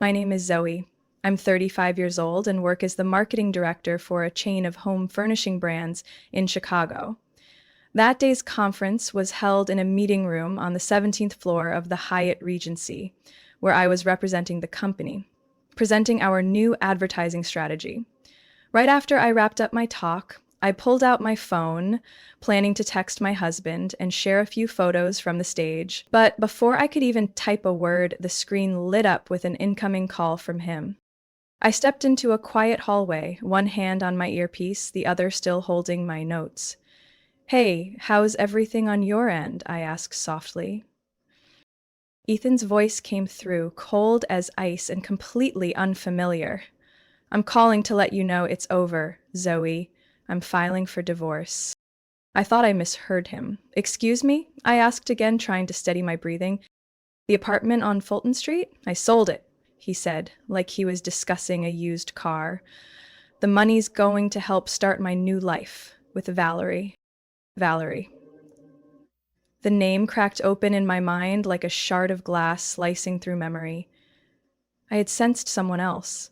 My name is Zoe. I'm 35 years old and work as the marketing director for a chain of home furnishing brands in Chicago. That day's conference was held in a meeting room on the 17th floor of the Hyatt Regency, where I was representing the company, presenting our new advertising strategy. Right after I wrapped up my talk, I pulled out my phone, planning to text my husband and share a few photos from the stage. But before I could even type a word, the screen lit up with an incoming call from him. I stepped into a quiet hallway, one hand on my earpiece, the other still holding my notes. "Hey, how's everything on your end?" I asked softly. Ethan's voice came through, cold as ice and completely unfamiliar. "I'm calling to let you know it's over, Zoe. I'm filing for divorce." I thought I misheard him. "Excuse me?" I asked again, trying to steady my breathing. "The apartment on Fulton Street? I sold it," he said, like he was discussing a used car. "The money's going to help start my new life with Valerie." Valerie. The name cracked open in my mind like a shard of glass slicing through memory. I had sensed someone else.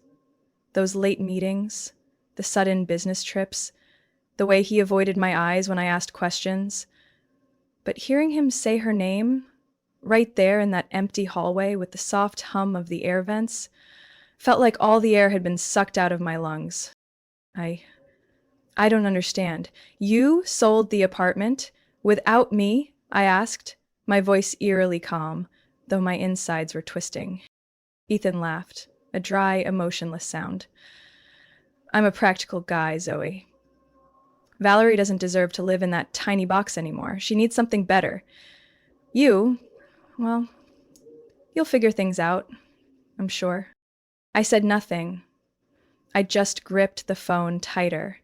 Those late meetings, the sudden business trips, the way he avoided my eyes when I asked questions. But hearing him say her name, right there in that empty hallway with the soft hum of the air vents, felt like all the air had been sucked out of my lungs. I I don't understand. You sold the apartment without me? I asked, my voice eerily calm, though my insides were twisting. Ethan laughed, a dry, emotionless sound. "I'm a practical guy, Zoe. Valerie doesn't deserve to live in that tiny box anymore. She needs something better. You, well, you'll figure things out, I'm sure." I said nothing. I just gripped the phone tighter,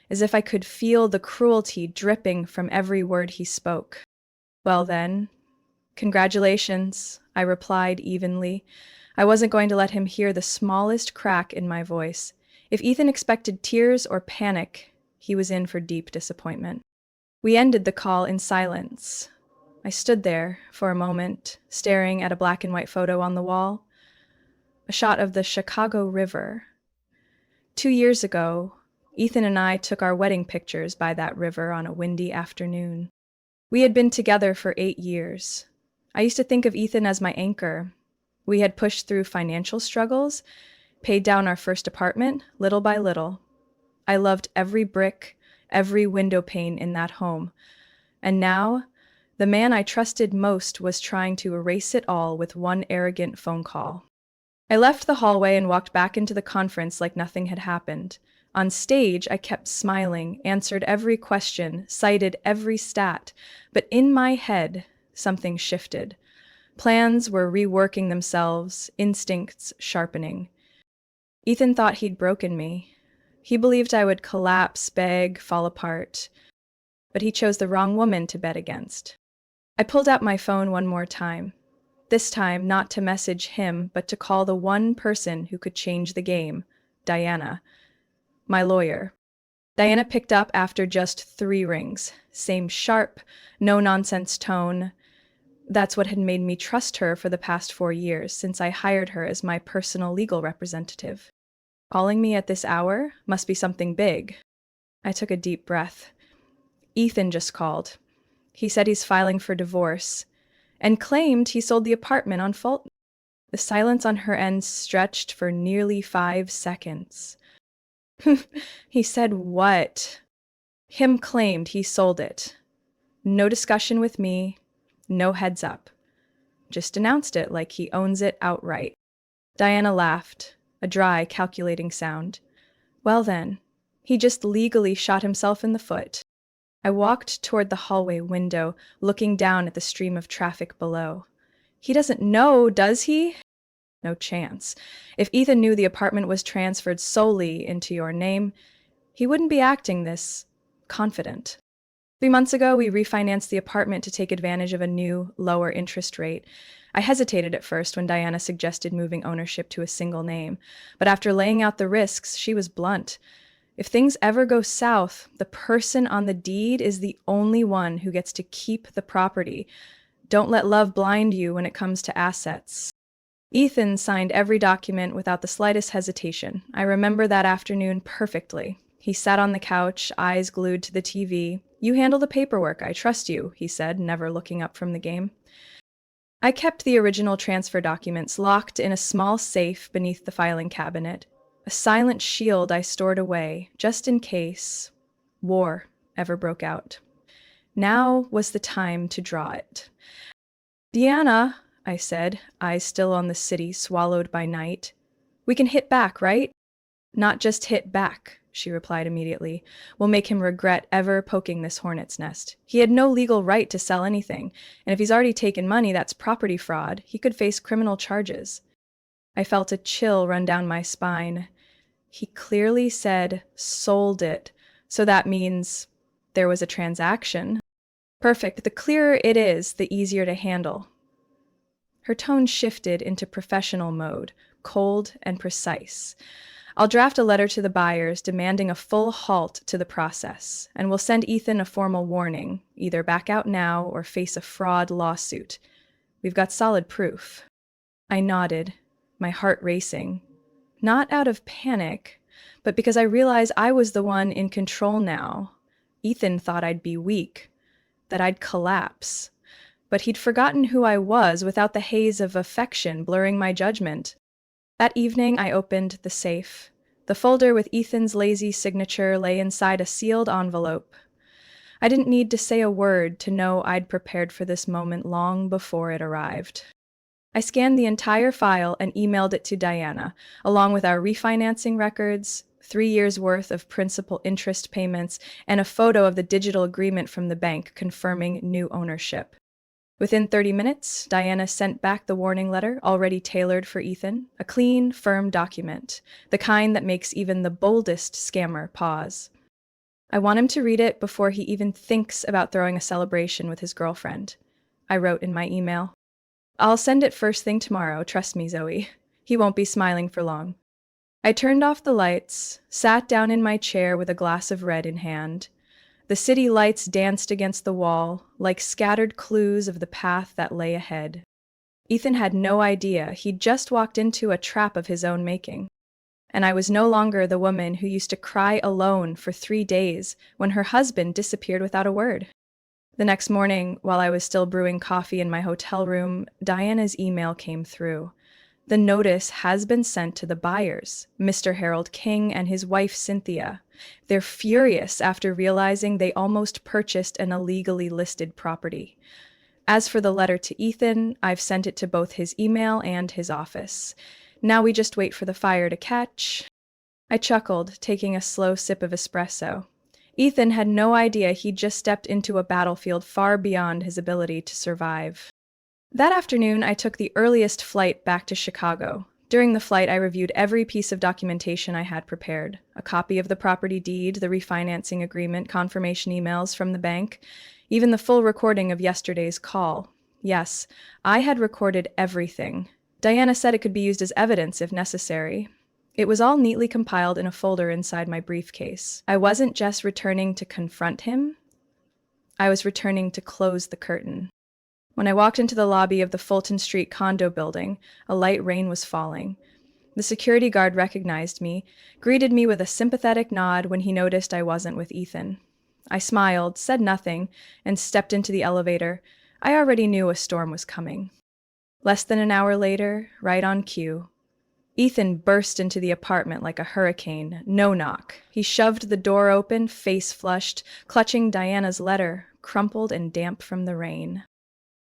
as if I could feel the cruelty dripping from every word he spoke. "Well then, congratulations," I replied evenly. I wasn't going to let him hear the smallest crack in my voice. If Ethan expected tears or panic, he was in for deep disappointment. We ended the call in silence. I stood there for a moment, staring at a black and white photo on the wall. A shot of the Chicago River. 2 years ago, Ethan and I took our wedding pictures by that river on a windy afternoon. We had been together for 8 years. I used to think of Ethan as my anchor. We had pushed through financial struggles, paid down our first apartment, little by little. I loved every brick, every window pane in that home. And now, the man I trusted most was trying to erase it all with one arrogant phone call. I left the hallway and walked back into the conference like nothing had happened. On stage, I kept smiling, answered every question, cited every stat, but in my head, something shifted. Plans were reworking themselves, instincts sharpening. Ethan thought he'd broken me. He believed I would collapse, beg, fall apart. But he chose the wrong woman to bet against. I pulled out my phone one more time. This time, not to message him, but to call the one person who could change the game, Diana, my lawyer. Diana picked up after just 3 rings. Same sharp, no-nonsense tone. That's what had made me trust her for the past 4 years, since I hired her as my personal legal representative. Calling me at this hour must be something big. I took a deep breath. Ethan just called. He said he's filing for divorce, and claimed he sold the apartment on Fulton. The silence on her end stretched for nearly 5 seconds. He said what? Him claimed he sold it. No discussion with me, no heads up. Just announced it like he owns it outright. Diana laughed, a dry, calculating sound. Well then, he just legally shot himself in the foot. I walked toward the hallway window, looking down at the stream of traffic below. He doesn't know, does he? No chance. If Ethan knew the apartment was transferred solely into your name, he wouldn't be acting this confident. 3 months ago, we refinanced the apartment to take advantage of a new, lower interest rate. I hesitated at first when Diana suggested moving ownership to a single name, but after laying out the risks, she was blunt. If things ever go south, the person on the deed is the only one who gets to keep the property. Don't let love blind you when it comes to assets. Ethan signed every document without the slightest hesitation. I remember that afternoon perfectly. He sat on the couch, eyes glued to the TV. "You handle the paperwork, I trust you," he said, never looking up from the game. I kept the original transfer documents locked in a small safe beneath the filing cabinet, a silent shield I stored away, just in case war ever broke out. Now was the time to draw it. "Deanna," I said, eyes still on the city swallowed by night. "We can hit back, right?" "Not just hit back," she replied immediately. "We'll make him regret ever poking this hornet's nest. He had no legal right to sell anything, and if he's already taken money, that's property fraud. He could face criminal charges." I felt a chill run down my spine. He clearly said sold it, so that means there was a transaction. Perfect. The clearer it is, the easier to handle. Her tone shifted into professional mode, cold and precise. "I'll draft a letter to the buyers demanding a full halt to the process, and we'll send Ethan a formal warning, either back out now or face a fraud lawsuit. We've got solid proof." I nodded, my heart racing. Not out of panic, but because I realized I was the one in control now. Ethan thought I'd be weak, that I'd collapse. But he'd forgotten who I was without the haze of affection blurring my judgment. That evening, I opened the safe. The folder with Ethan's lazy signature lay inside a sealed envelope. I didn't need to say a word to know I'd prepared for this moment long before it arrived. I scanned the entire file and emailed it to Diana, along with our refinancing records, 3 years' worth of principal interest payments, and a photo of the digital agreement from the bank confirming new ownership. Within 30 minutes, Diana sent back the warning letter, already tailored for Ethan, a clean, firm document, the kind that makes even the boldest scammer pause. "I want him to read it before he even thinks about throwing a celebration with his girlfriend," I wrote in my email. "I'll send it first thing tomorrow, trust me, Zoe. He won't be smiling for long." I turned off the lights, sat down in my chair with a glass of red in hand. The city lights danced against the wall, like scattered clues of the path that lay ahead. Ethan had no idea he'd just walked into a trap of his own making. And I was no longer the woman who used to cry alone for 3 days when her husband disappeared without a word. The next morning, while I was still brewing coffee in my hotel room, Diana's email came through. "The notice has been sent to the buyers, Mr. Harold King and his wife Cynthia. They're furious after realizing they almost purchased an illegally listed property. As for the letter to Ethan, I've sent it to both his email and his office. Now we just wait for the fire to catch." I chuckled, taking a slow sip of espresso. Ethan had no idea he'd just stepped into a battlefield far beyond his ability to survive. That afternoon, I took the earliest flight back to Chicago. During the flight, I reviewed every piece of documentation I had prepared. A copy of the property deed, the refinancing agreement, confirmation emails from the bank, even the full recording of yesterday's call. Yes, I had recorded everything. Diana said it could be used as evidence if necessary. It was all neatly compiled in a folder inside my briefcase. I wasn't just returning to confront him. I was returning to close the curtain. When I walked into the lobby of the Fulton Street condo building, a light rain was falling. The security guard recognized me, greeted me with a sympathetic nod when he noticed I wasn't with Ethan. I smiled, said nothing, and stepped into the elevator. I already knew a storm was coming. Less than an hour later, right on cue, Ethan burst into the apartment like a hurricane, no knock. He shoved the door open, face flushed, clutching Diana's letter, crumpled and damp from the rain.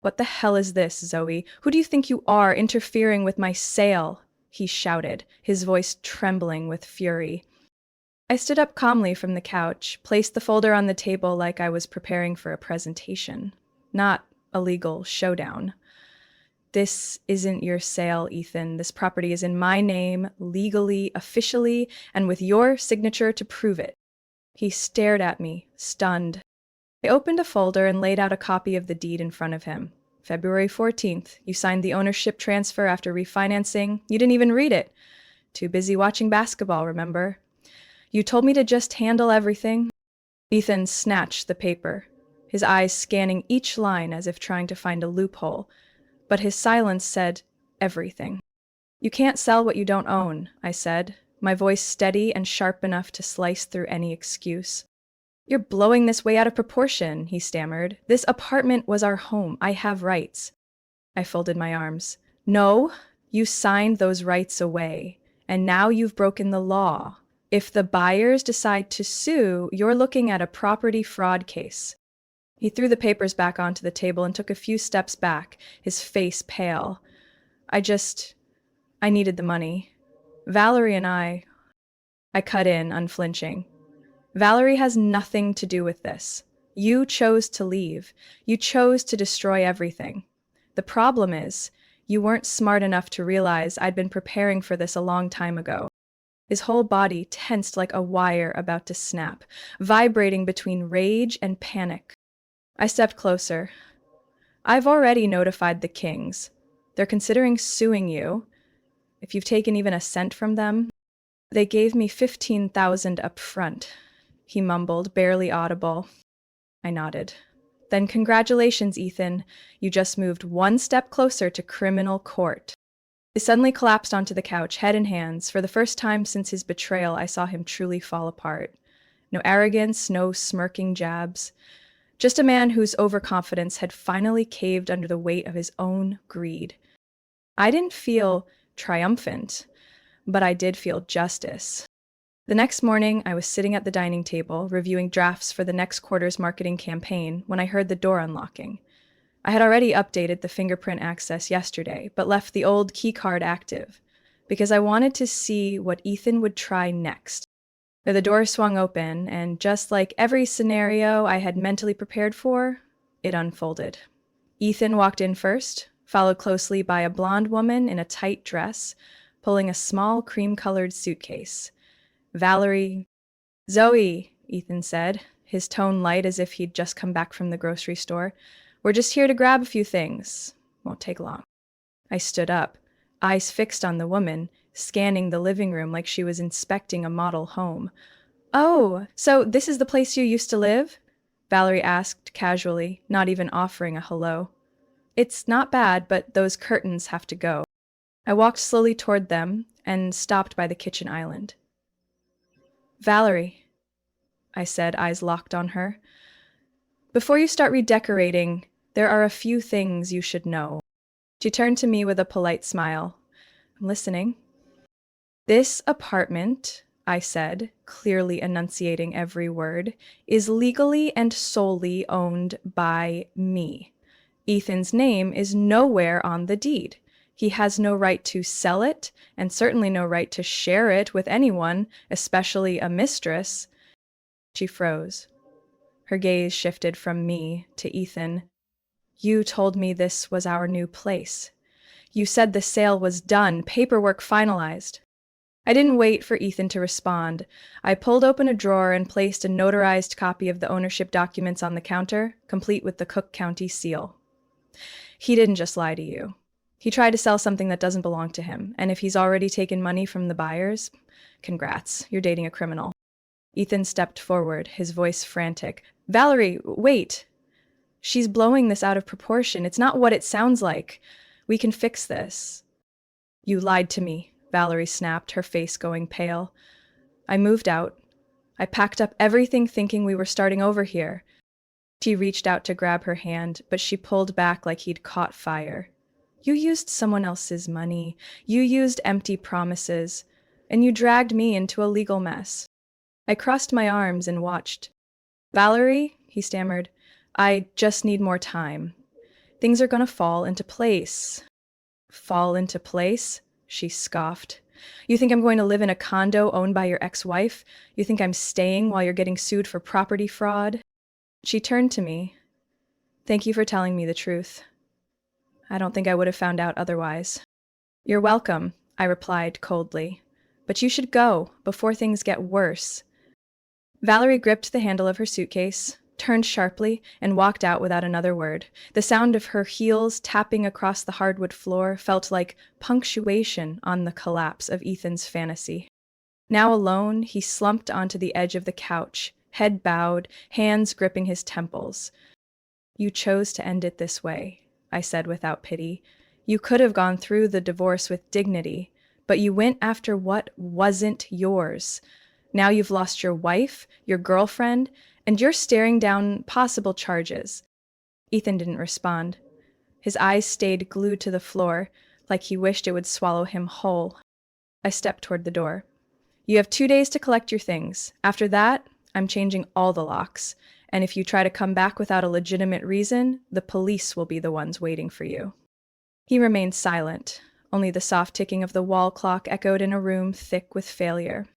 "What the hell is this, Zoe? Who do you think you are, interfering with my sale?" he shouted, his voice trembling with fury. I stood up calmly from the couch, placed the folder on the table like I was preparing for a presentation, not a legal showdown. "This isn't your sale, Ethan. This property is in my name, legally, officially, and with your signature to prove it." He stared at me, stunned. I opened a folder and laid out a copy of the deed in front of him. "February 14th, you signed the ownership transfer after refinancing. You didn't even read it. Too busy watching basketball, remember? You told me to just handle everything." Ethan snatched the paper, his eyes scanning each line as if trying to find a loophole, but his silence said everything. You can't sell what you don't own, I said, my voice steady and sharp enough to slice through any excuse. You're blowing this way out of proportion, he stammered. This apartment was our home. I have rights. I folded my arms. No, you signed those rights away, and now you've broken the law. If the buyers decide to sue, you're looking at a property fraud case. He threw the papers back onto the table and took a few steps back, his face pale. I needed the money. Valerie and I cut in, unflinching. Valerie has nothing to do with this. You chose to leave. You chose to destroy everything. The problem is, you weren't smart enough to realize I'd been preparing for this a long time ago. His whole body tensed like a wire about to snap, vibrating between rage and panic. I stepped closer. I've already notified the Kings. They're considering suing you. If you've taken even a cent from them, they gave me $15,000 up front. He mumbled, barely audible. I nodded. Then congratulations, Ethan. You just moved one step closer to criminal court. He suddenly collapsed onto the couch, head in hands. For the first time since his betrayal, I saw him truly fall apart. No arrogance, no smirking jabs. Just a man whose overconfidence had finally caved under the weight of his own greed. I didn't feel triumphant, but I did feel justice. The next morning, I was sitting at the dining table, reviewing drafts for the next quarter's marketing campaign, when I heard the door unlocking. I had already updated the fingerprint access yesterday, but left the old keycard active, because I wanted to see what Ethan would try next. The door swung open, and just like every scenario I had mentally prepared for, it unfolded. Ethan walked in first, followed closely by a blonde woman in a tight dress, pulling a small cream-colored suitcase. Zoe, Ethan said, his tone light as if he'd just come back from the grocery store. We're just here to grab a few things. Won't take long. I stood up, eyes fixed on the woman, scanning the living room like she was inspecting a model home. Oh, so this is the place you used to live? Valerie asked casually, not even offering a hello. It's not bad, but those curtains have to go. I walked slowly toward them and stopped by the kitchen island. Valerie, I said, eyes locked on her. Before you start redecorating, there are a few things you should know. She turned to me with a polite smile. I'm listening. This apartment, I said, clearly enunciating every word, is legally and solely owned by me. Ethan's name is nowhere on the deed. He has no right to sell it, and certainly no right to share it with anyone, especially a mistress. She froze. Her gaze shifted from me to Ethan. You told me this was our new place. You said the sale was done, paperwork finalized. I didn't wait for Ethan to respond. I pulled open a drawer and placed a notarized copy of the ownership documents on the counter, complete with the Cook County seal. He didn't just lie to you. He tried to sell something that doesn't belong to him, and if he's already taken money from the buyers, congrats, you're dating a criminal. Ethan stepped forward, his voice frantic. Valerie, wait! She's blowing this out of proportion. It's not what it sounds like. We can fix this. You lied to me, Valerie snapped, her face going pale. I moved out. I packed up everything thinking we were starting over here. She reached out to grab her hand, but she pulled back like he'd caught fire. You used someone else's money. You used empty promises. And you dragged me into a legal mess. I crossed my arms and watched. Valerie, he stammered, I just need more time. Things are gonna fall into place. Fall into place? She scoffed. You think I'm going to live in a condo owned by your ex-wife? You think I'm staying while you're getting sued for property fraud? She turned to me. Thank you for telling me the truth. I don't think I would have found out otherwise. You're welcome, I replied coldly. But you should go before things get worse. Valerie gripped the handle of her suitcase, turned sharply, and walked out without another word. The sound of her heels tapping across the hardwood floor felt like punctuation on the collapse of Ethan's fantasy. Now alone, he slumped onto the edge of the couch, head bowed, hands gripping his temples. You chose to end it this way, I said without pity. You could have gone through the divorce with dignity, but you went after what wasn't yours. Now you've lost your wife, your girlfriend, and you're staring down possible charges. Ethan didn't respond. His eyes stayed glued to the floor, like he wished it would swallow him whole. I stepped toward the door. You have 2 days to collect your things. After that, I'm changing all the locks. And if you try to come back without a legitimate reason, the police will be the ones waiting for you. He remained silent. Only the soft ticking of the wall clock echoed in a room thick with failure.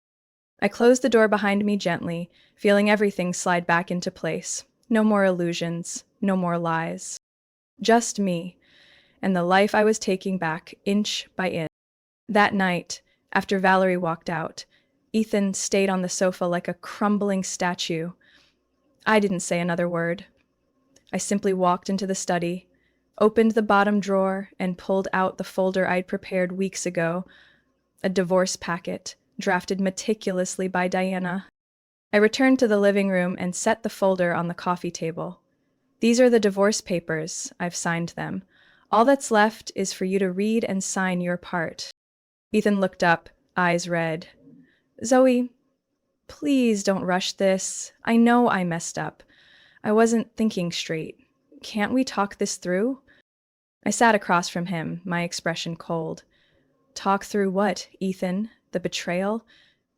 I closed the door behind me gently, feeling everything slide back into place. No more illusions, no more lies. Just me, and the life I was taking back inch by inch. That night, after Valerie walked out, Ethan stayed on the sofa like a crumbling statue. I didn't say another word. I simply walked into the study, opened the bottom drawer, and pulled out the folder I'd prepared weeks ago, a divorce packet, drafted meticulously by Diana. I returned to the living room and set the folder on the coffee table. These are the divorce papers. I've signed them. All that's left is for you to read and sign your part. Ethan looked up, eyes red. Zoe, please don't rush this. I know I messed up. I wasn't thinking straight. Can't we talk this through? I sat across from him, my expression cold. Talk through what, Ethan? The betrayal?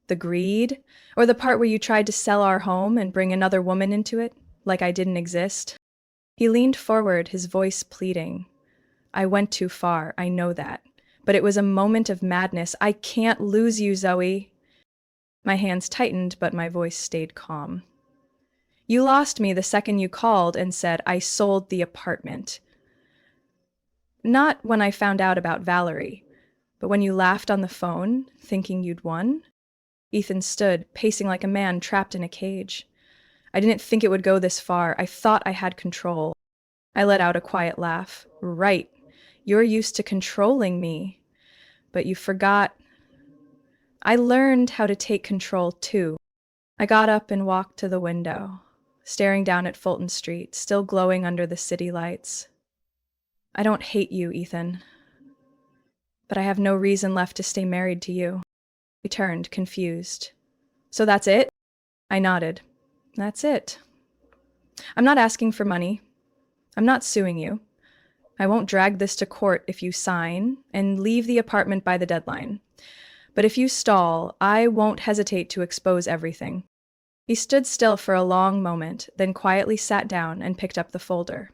The greed? Or the part where you tried to sell our home and bring another woman into it, like I didn't exist? He leaned forward, his voice pleading. I went too far, I know that. But it was a moment of madness. I can't lose you, Zoe. My hands tightened, but my voice stayed calm. You lost me the second you called and said I sold the apartment. Not when I found out about Valerie, but when you laughed on the phone, thinking you'd won. Ethan stood, pacing like a man trapped in a cage. I didn't think it would go this far. I thought I had control. I let out a quiet laugh. Right. You're used to controlling me. But you forgot. I learned how to take control, too. I got up and walked to the window, staring down at Fulton Street, still glowing under the city lights. I don't hate you, Ethan. But I have no reason left to stay married to you. He turned, confused. So that's it? I nodded. That's it. I'm not asking for money. I'm not suing you. I won't drag this to court if you sign and leave the apartment by the deadline. But if you stall, I won't hesitate to expose everything. He stood still for a long moment, then quietly sat down and picked up the folder.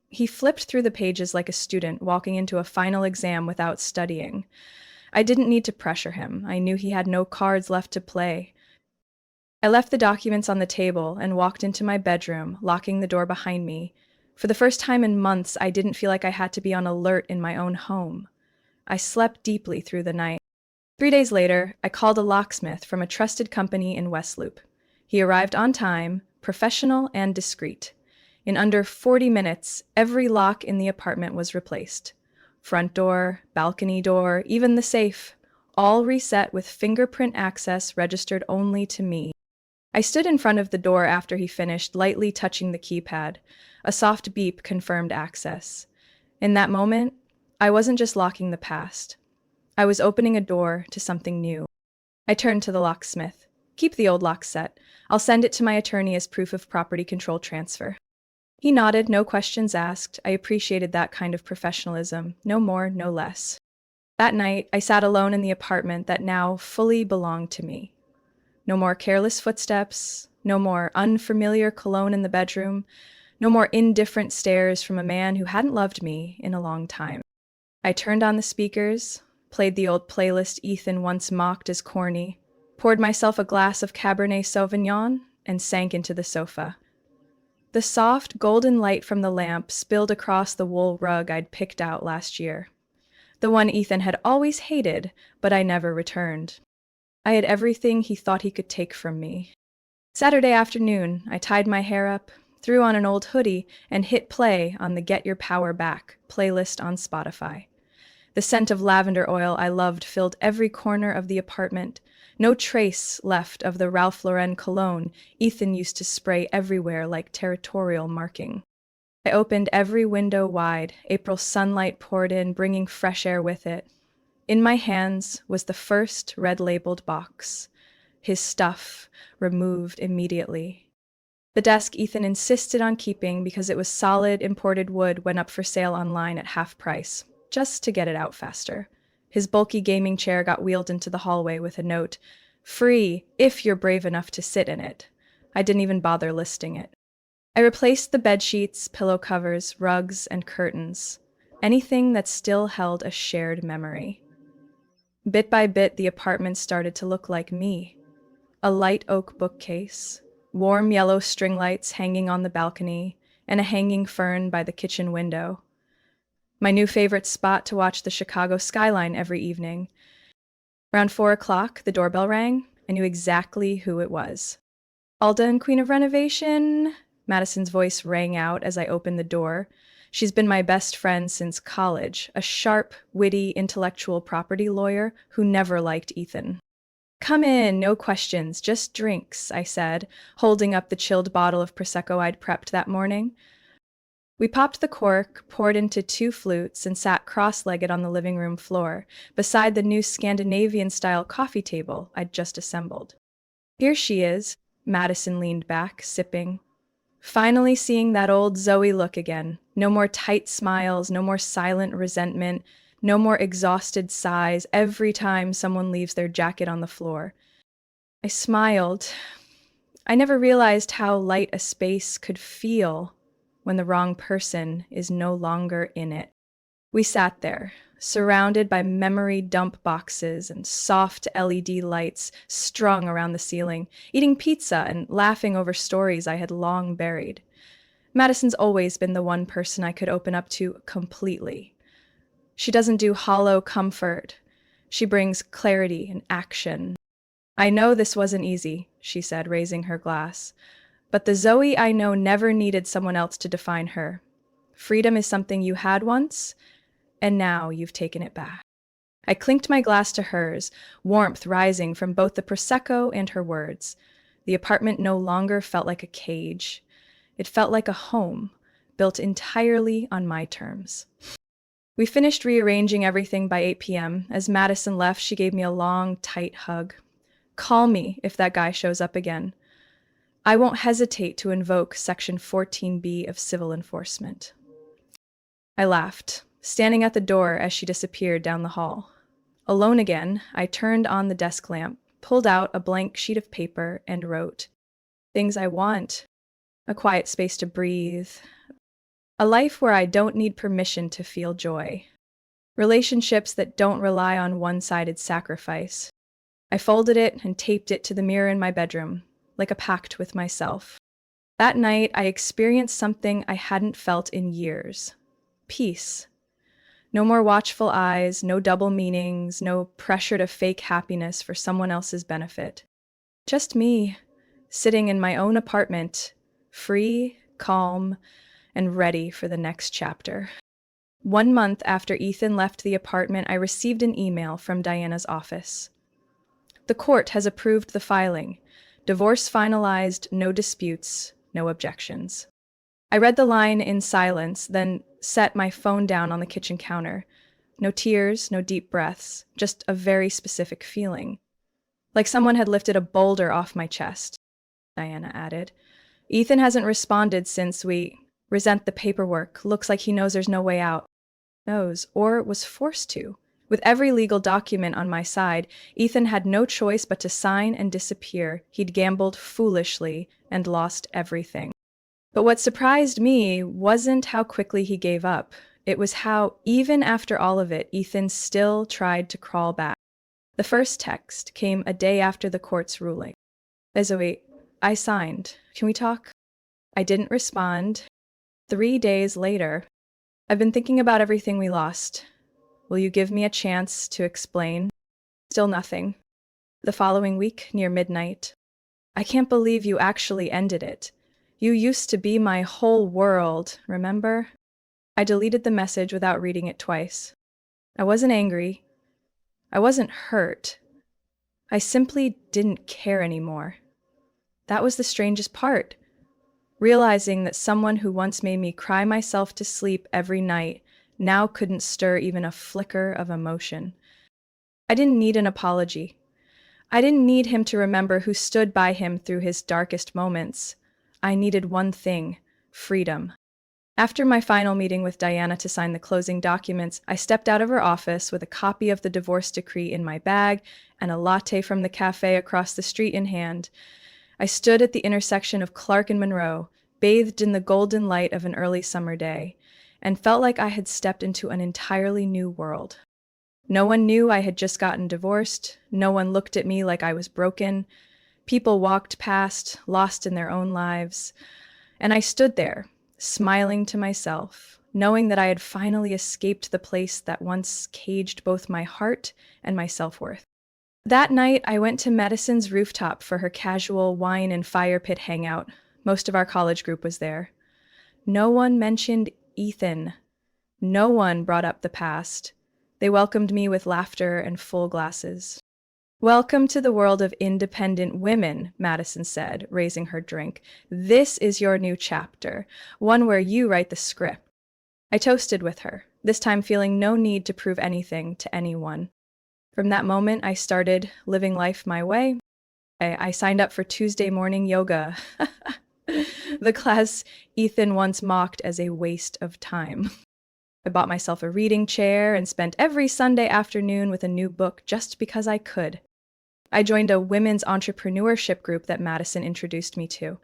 He flipped through the pages like a student walking into a final exam without studying. I didn't need to pressure him. I knew he had no cards left to play. I left the documents on the table and walked into my bedroom, locking the door behind me. For the first time in months, I didn't feel like I had to be on alert in my own home. I slept deeply through the night. 3 days later, I called a locksmith from a trusted company in West Loop. He arrived on time, professional and discreet. In under 40 minutes, every lock in the apartment was replaced. Front door, balcony door, even the safe, all reset with fingerprint access registered only to me. I stood in front of the door after he finished, lightly touching the keypad. A soft beep confirmed access. In that moment, I wasn't just locking the past. I was opening a door to something new. I turned to the locksmith. Keep the old lock set. I'll send it to my attorney as proof of property control transfer. He nodded, no questions asked. I appreciated that kind of professionalism. No more, no less. That night, I sat alone in the apartment that now fully belonged to me. No more careless footsteps, no more unfamiliar cologne in the bedroom, no more indifferent stares from a man who hadn't loved me in a long time. I turned on the speakers, played the old playlist Ethan once mocked as corny, poured myself a glass of Cabernet Sauvignon, and sank into the sofa. The soft, golden light from the lamp spilled across the wool rug I'd picked out last year. The one Ethan had always hated, but I never returned. I had everything he thought he could take from me. Saturday afternoon, I tied my hair up, threw on an old hoodie, and hit play on the Get Your Power Back playlist on Spotify. The scent of lavender oil I loved filled every corner of the apartment. No trace left of the Ralph Lauren cologne Ethan used to spray everywhere like territorial marking. I opened every window wide. April sunlight poured in, bringing fresh air with it. In my hands was the first red-labeled box. His stuff removed immediately. The desk Ethan insisted on keeping because it was solid imported wood went up for sale online at half price, just to get it out faster. His bulky gaming chair got wheeled into the hallway with a note, "Free, if you're brave enough to sit in it." I didn't even bother listing it. I replaced the bed sheets, pillow covers, rugs, and curtains. Anything that still held a shared memory. Bit by bit, the apartment started to look like me. A light oak bookcase, warm yellow string lights hanging on the balcony, and a hanging fern by the kitchen window. My new favorite spot to watch the Chicago skyline every evening. Around 4 o'clock, the doorbell rang. I knew exactly who it was. "Alda and Queen of Renovation?" Madison's voice rang out as I opened the door. She's been my best friend since college, a sharp, witty, intellectual property lawyer who never liked Ethan. "Come in, no questions, just drinks," I said, holding up the chilled bottle of Prosecco I'd prepped that morning. We popped the cork, poured into 2 flutes, and sat cross-legged on the living room floor, beside the new Scandinavian-style coffee table I'd just assembled. "Here she is," Madison leaned back, sipping. Finally seeing that old Zoe look again. No more tight smiles, no more silent resentment, no more exhausted sighs every time someone leaves their jacket on the floor. I smiled. I never realized how light a space could feel when the wrong person is no longer in it. We sat there, surrounded by memory dump boxes and soft LED lights strung around the ceiling, eating pizza and laughing over stories I had long buried. Madison's always been the one person I could open up to completely. She doesn't do hollow comfort. She brings clarity and action. "I know this wasn't easy," she said, raising her glass. "But the Zoe I know never needed someone else to define her. Freedom is something you had once, and now you've taken it back." I clinked my glass to hers, warmth rising from both the Prosecco and her words. The apartment no longer felt like a cage. It felt like a home, built entirely on my terms. We finished rearranging everything by 8 p.m. As Madison left, she gave me a long, tight hug. "Call me if that guy shows up again. I won't hesitate to invoke Section 14B of civil enforcement." I laughed, standing at the door as she disappeared down the hall. Alone again, I turned on the desk lamp, pulled out a blank sheet of paper, and wrote, "Things I want. A quiet space to breathe. A life where I don't need permission to feel joy. Relationships that don't rely on one-sided sacrifice." I folded it and taped it to the mirror in my bedroom, like a pact with myself. That night, I experienced something I hadn't felt in years. Peace. No more watchful eyes, no double meanings, no pressure to fake happiness for someone else's benefit. Just me, sitting in my own apartment, free, calm, and ready for the next chapter. 1 month after Ethan left the apartment, I received an email from Diana's office. "The court has approved the filing. Divorce finalized, no disputes, no objections." I read the line in silence, then set my phone down on the kitchen counter. No tears, no deep breaths, just a very specific feeling. Like someone had lifted a boulder off my chest, Diana added. "Ethan hasn't responded since we resent the paperwork. Looks like he knows there's no way out." Knows, or was forced to. With every legal document on my side, Ethan had no choice but to sign and disappear. He'd gambled foolishly and lost everything. But what surprised me wasn't how quickly he gave up. It was how, even after all of it, Ethan still tried to crawl back. The first text came a day after the court's ruling. "Zoe, I signed. Can we talk?" I didn't respond. 3 days later, "I've been thinking about everything we lost. Will you give me a chance to explain?" Still nothing. The following week, near midnight, "I can't believe you actually ended it. You used to be my whole world, remember?" I deleted the message without reading it twice. I wasn't angry. I wasn't hurt. I simply didn't care anymore. That was the strangest part. realizing that someone who once made me cry myself to sleep every night now couldn't stir even a flicker of emotion. I didn't need an apology. I didn't need him to remember who stood by him through his darkest moments. I needed one thing: freedom. After my final meeting with Diana to sign the closing documents, I stepped out of her office with a copy of the divorce decree in my bag and a latte from the cafe across the street in hand. I stood at the intersection of Clark and Monroe, bathed in the golden light of an early summer day, and felt like I had stepped into an entirely new world. No one knew I had just gotten divorced. No one looked at me like I was broken. People walked past, lost in their own lives. And I stood there, smiling to myself, knowing that I had finally escaped the place that once caged both my heart and my self-worth. That night, I went to Madison's rooftop for her casual wine and fire pit hangout. Most of our college group was there. No one mentioned Ethan. No one brought up the past. They welcomed me with laughter and full glasses. "Welcome to the world of independent women," Madison said, raising her drink. "This is your new chapter, one where you write the script." I toasted with her, this time feeling no need to prove anything to anyone. From that moment, I started living life my way. I signed up for Tuesday morning yoga, the class Ethan once mocked as a waste of time. I bought myself a reading chair and spent every Sunday afternoon with a new book just because I could. I joined a women's entrepreneurship group that Madison introduced me to.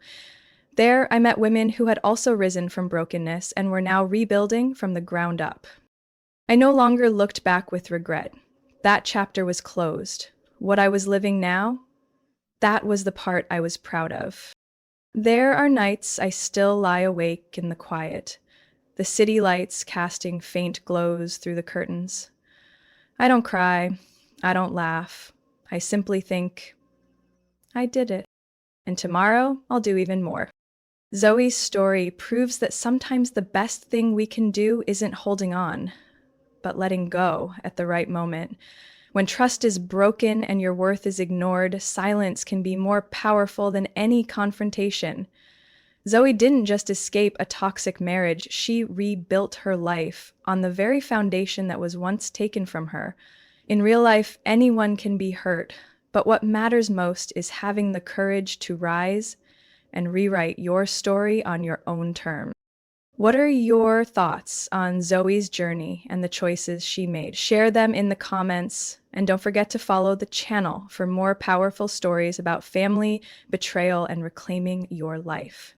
There, I met women who had also risen from brokenness and were now rebuilding from the ground up. I no longer looked back with regret. That chapter was closed. What I was living now, that was the part I was proud of. There are nights I still lie awake in the quiet, the city lights casting faint glows through the curtains. I don't cry. I don't laugh. I simply think, I did it. And tomorrow, I'll do even more. Zoe's story proves that sometimes the best thing we can do isn't holding on, but letting go at the right moment. When trust is broken and your worth is ignored, silence can be more powerful than any confrontation. Zoe didn't just escape a toxic marriage, she rebuilt her life on the very foundation that was once taken from her. In real life, anyone can be hurt, but what matters most is having the courage to rise and rewrite your story on your own terms. What are your thoughts on Zoe's journey and the choices she made? Share them in the comments, and don't forget to follow the channel for more powerful stories about family, betrayal, and reclaiming your life.